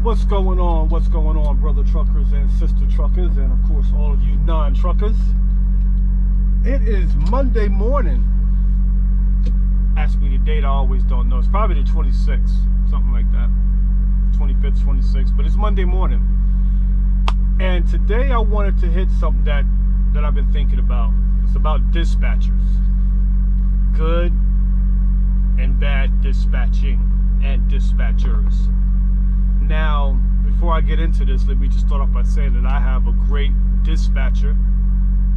What's going on? What's going on, brother truckers and sister truckers, and of course all of you non-truckers? It is Monday morning. Ask me the date, I always don't know. It's probably the 26th, something like that. 25th, 26th, but it's Monday morning. And today I wanted to hit something that I've been thinking about. It's about dispatchers. Good and bad dispatching and dispatchers. Now, before I get into this, let me just start off by saying that I have a great dispatcher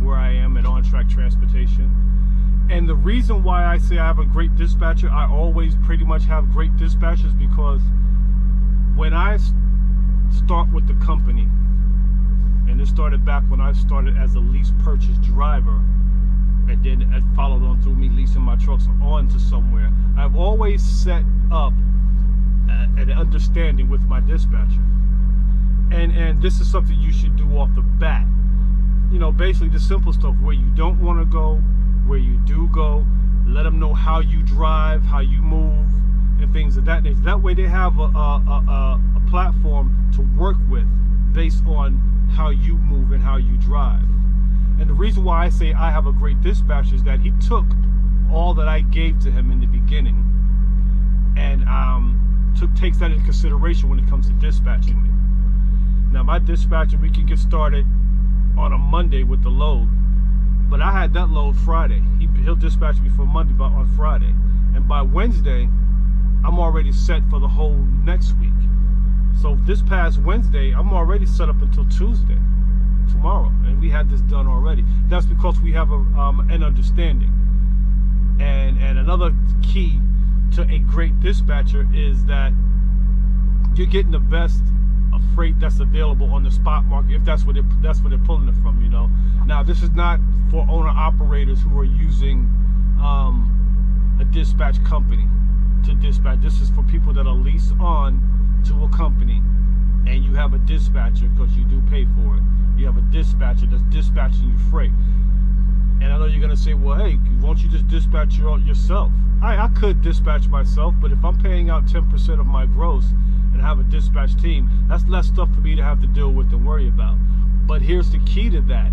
where I am at On Track Transportation. And the reason why I say I have a great dispatcher, I always pretty much have great dispatchers, because when I start with the company, and it started back when I started as a lease purchase driver, and then it followed on through me leasing my trucks on to somewhere, I've always set up an understanding with my dispatcher. And this is something you should do off the bat. You know, basically the simple stuff, where you don't want to go, where you do go, let them know how you drive, how you move, and things of that nature. That way they have a platform to work with based on how you move and how you drive. And the reason why I say I have a great dispatcher is that he took all that I gave to him in the beginning and takes that into consideration when it comes to dispatching me. Now, my dispatcher, we can get started on a Monday with the load, but I had that load Friday. He'll dispatch me for Monday, but on Friday, and by Wednesday I'm already set for the whole next week. So this past Wednesday I'm already set up until Tuesday, tomorrow, and we had this done already. That's because we have an understanding. And another key to a great dispatcher is that you're getting the best of freight that's available on the spot market, if that's where they're pulling it from, you know. Now, this is not for owner operators who are using a dispatch company to dispatch. This is for people that are leased on to a company, and you have a dispatcher because you do pay for it. You have a dispatcher that's dispatching you freight. And I know you're gonna say, well, hey, won't you just dispatch yourself? I could dispatch myself, but if I'm paying out 10% of my gross and have a dispatch team, that's less stuff for me to have to deal with and worry about. But here's the key to that.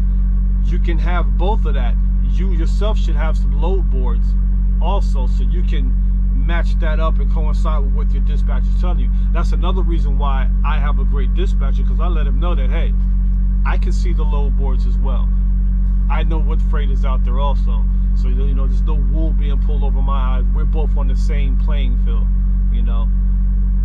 You can have both of that. You yourself should have some load boards also, so you can match that up and coincide with what your dispatcher is telling you. That's another reason why I have a great dispatcher, because I let him know that, hey, I can see the load boards as well. I know what freight is out there also. So, you know, there's no wool being pulled over my eyes. We're both on the same playing field, you know.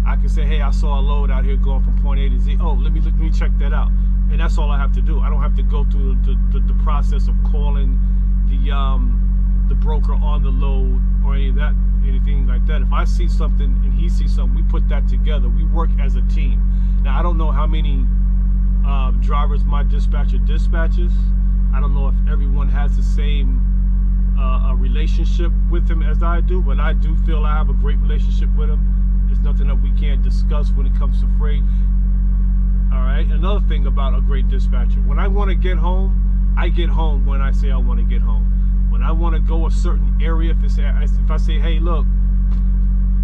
I can say, hey, I saw a load out here going from point A to Z. Oh, let me check that out. And that's all I have to do. I don't have to go through the process of calling the broker on the load or anything like that. If I see something and he sees something, we put that together. We work as a team. Now, I don't know how many drivers my dispatcher dispatches. I don't know if everyone has the same relationship with him as I do, but I do feel I have a great relationship with him. There's nothing that we can't discuss when it comes to freight. All right. Another thing about a great dispatcher: when I want to get home, I get home when I say I want to get home. When I want to go a certain area, if I say, hey, look,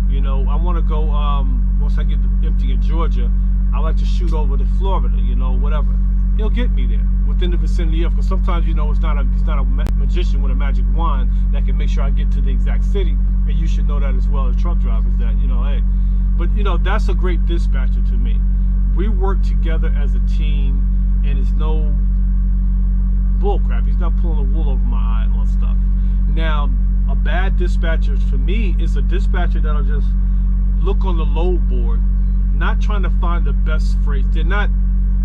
you know, I want to go once I get empty in Georgia, I like to shoot over to Florida, you know, whatever. He'll get me there within the vicinity of, because sometimes, you know, he's not a magician with a magic wand that can make sure I get to the exact city, and you should know that as well as truck drivers, that, you know, hey, but, you know, that's a great dispatcher to me. We work together as a team, and it's no bull crap. He's not pulling the wool over my eye on stuff. Now, a bad dispatcher for me is a dispatcher that'll just look on the load board, not trying to find the best freight. They're not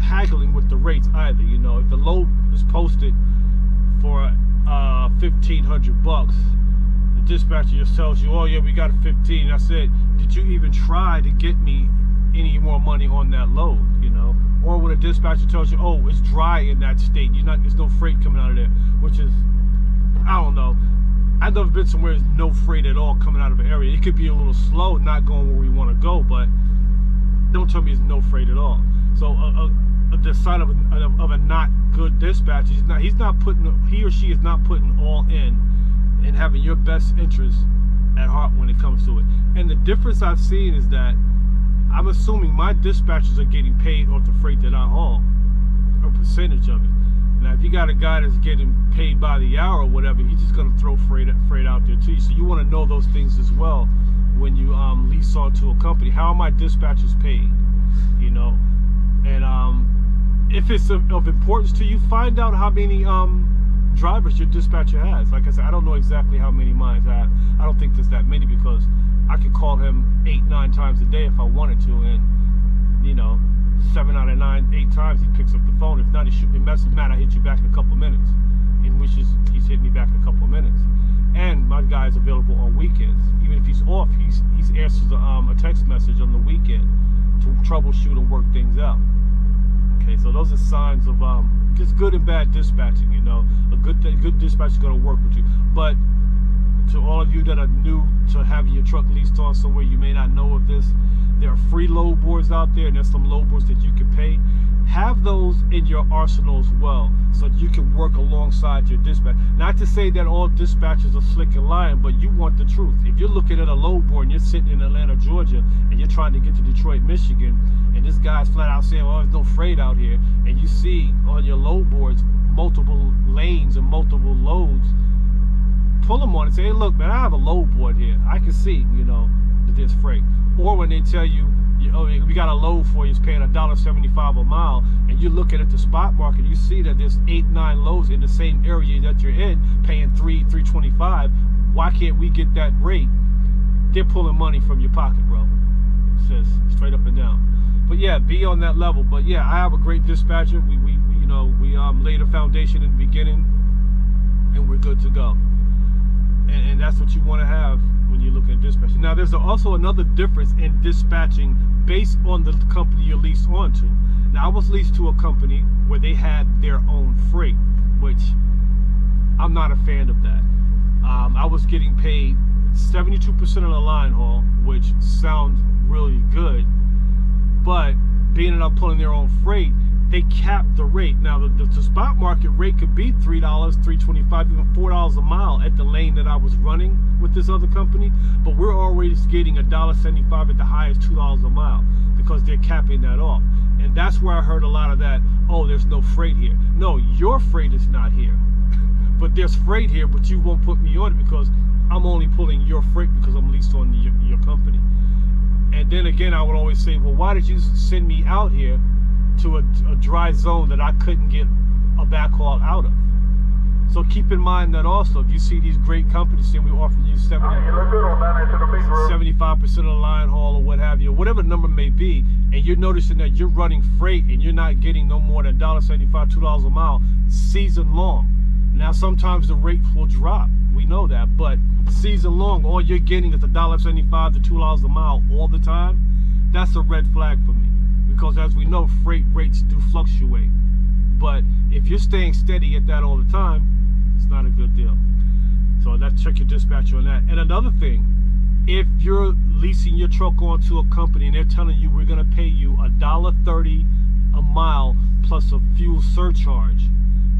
haggling with the rates either. You know, if the load is posted for $1,500, the dispatcher just tells you, oh yeah, we got a 15. I said, did you even try to get me any more money on that load? You know, or when a dispatcher tells you, oh, it's dry in that state, there's no freight coming out of there, which is, I don't know. I've never been somewhere there's no freight at all coming out of an area. It could be a little slow, not going where we want to go, but don't tell me there's no freight at all. So the sign of a not good dispatcher, he or she is not putting all in and having your best interest at heart when it comes to it. And the difference I've seen is that I'm assuming my dispatchers are getting paid off the freight that I haul, a percentage of it. Now, if you got a guy that's getting paid by the hour or whatever, he's just gonna throw freight out there too. So you want to know those things as well when you lease onto a company. How are my dispatchers paid? You know, and if it's of importance to you, find out how many drivers your dispatcher has. Like I said, I don't know exactly how many mine have. I don't think there's that many, because I could call him 8-9 times a day if I wanted to, and you know, 7 out of 9, 8 times he picks up the phone. If not, he shoot me a message, Matt, I hit you back in a couple minutes, in which he's hit me back in a couple of minutes. And my guy is available on weekends. Even if he's off, he answers a text message on the weekend to troubleshoot and work things out. Okay, so those are signs of just good and bad dispatching. You know, a good dispatcher is going to work with you. But to all of you that are new to having your truck leased on somewhere, you may not know of this. There are free load boards out there, and there's some load boards that you can pay. Have those in your arsenal as well, so that you can work alongside your dispatch. Not to say that all dispatchers are slick and lying, but you want the truth. If you're looking at a load board and you're sitting in Atlanta, Georgia, and you're trying to get to Detroit, Michigan, and this guy's flat out saying, "Oh, there's no freight out here," and you see on your load boards multiple lanes and multiple loads, pull them on and say, "Hey, look, man, I have a load board here. I can see, you know, that there's freight." Or when they tell you, "Oh, we got a load for you, it's paying $1.75 a mile," and you're looking at the spot market, you see that there's 8-9 loads in the same area that you're in, paying $3.25. Why can't we get that rate? They're pulling money from your pocket, bro. It says straight up and down. But yeah, be on that level. But yeah, I have a great dispatcher. We laid a foundation in the beginning, and we're good to go. And that's what you want to have when you're looking at dispatching. Now, there's also another difference in dispatching based on the company you're leased onto. Now, I was leased to a company where they had their own freight, which I'm not a fan of that. I was getting paid 72% of the line haul, which sounds really good, but being that I'm pulling their own freight, they capped the rate. Now, the spot market rate could be $3, $3.25, even $4 a mile at the lane that I was running with this other company, but we're already getting $1.75 at the highest, $2 a mile, because they're capping that off. And that's where I heard a lot of that, "Oh, there's no freight here." No, your freight is not here. But there's freight here, but you won't put me on it because I'm only pulling your freight because I'm leased on your company. And then again, I would always say, well, why did you send me out here to a dry zone that I couldn't get a backhaul out of? So keep in mind that also, if you see these great companies saying we offer you 75% of the line haul or what have you, whatever the number may be, and you're noticing that you're running freight and you're not getting no more than $1.75, $2 a mile season long. Now, sometimes the rate will drop. We know that, but season long, all you're getting is $1.75 to $2 a mile all the time. That's a red flag for me. Because as we know, freight rates do fluctuate. But if you're staying steady at that all the time, it's not a good deal. So let's check your dispatcher on that. And another thing, if you're leasing your truck onto a company and they're telling you we're going to pay you $1.30 a mile plus a fuel surcharge,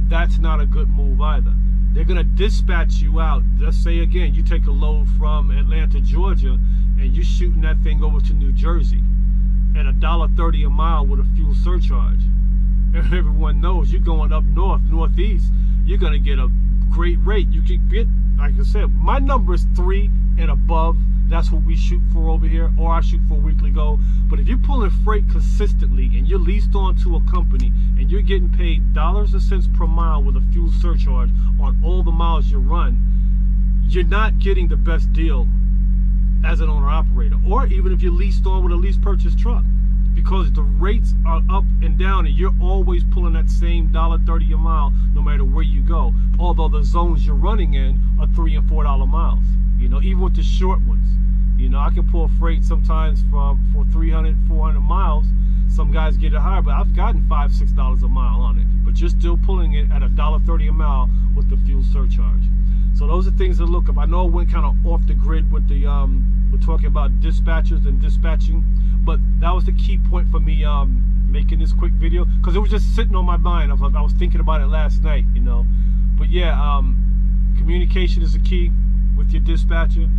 that's not a good move either. They're going to dispatch you out. Let's say again, you take a load from Atlanta, Georgia, and you're shooting that thing over to New Jersey at $1.30 a mile with a fuel surcharge. And everyone knows you're going up north, northeast, you're going to get a great rate. You can get, like I said, my number is 3 and above. That's what we shoot for over here, or I shoot for a weekly goal. But if you're pulling freight consistently and you're leased on to a company and you're getting paid dollars and cents per mile with a fuel surcharge on all the miles you run, you're not getting the best deal as an owner-operator, or even if you're leased on with a lease purchase truck, because the rates are up and down and you're always pulling that same $1.30 a mile no matter where you go, although the zones you're running in are $3 and $4 miles. You know, even with the short ones, you know, I can pull freight sometimes for 300, 400 miles. Some guys get it higher, but I've gotten $5, $6 a mile on it. But you're still pulling it at $1.30 a mile with the fuel surcharge. So those are things to look up. I know it went kind of off the grid with the we're talking about dispatchers and dispatching, but that was the key point for me making this quick video, because it was just sitting on my mind. I was thinking about it last night, you know. But yeah, communication is the key with your dispatcher.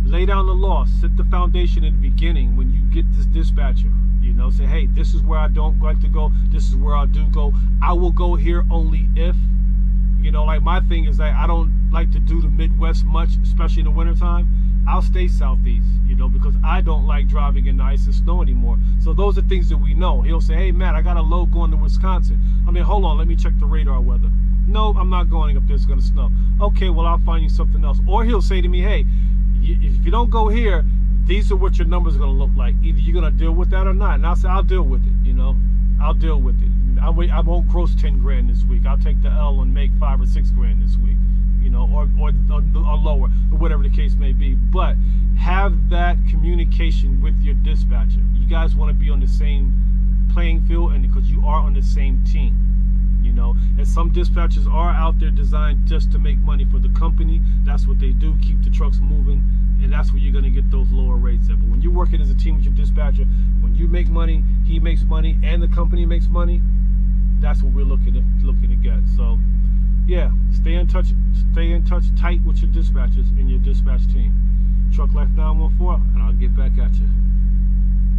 Lay down the law, set the foundation in the beginning when you get this dispatcher. You know, say, hey, this is where I don't like to go. This is where I do go. I will go here only if, you know, like my thing is that I don't like to do the Midwest much, especially in the wintertime. I'll stay southeast, you know, because I don't like driving in the ice and snow anymore. So those are things that we know. He'll say, hey, Matt, I got a load going to Wisconsin. I mean, hold on, let me check the radar weather. No, I'm not going up there. It's going to snow. Okay, well, I'll find you something else. Or he'll say to me, hey, if you don't go here, these are what your numbers are going to look like. Either you're going to deal with that or not. And I'll say, I'll deal with it, you know. I'll deal with it. I won't gross 10 grand this week. I'll take the L and make 5 or 6 grand this week, you know, or lower, or whatever the case may be. But have that communication with your dispatcher. You guys want to be on the same playing field, and because you are on the same team. You know, and some dispatchers are out there designed just to make money for the company. That's what they do, keep the trucks moving, and that's where you're going to get those lower rates at. But when you're working as a team with your dispatcher, when you make money, he makes money, and the company makes money, that's what we're looking to get. So yeah, stay in touch tight with your dispatchers and your dispatch team. Truck Life 914, and I'll get back at you.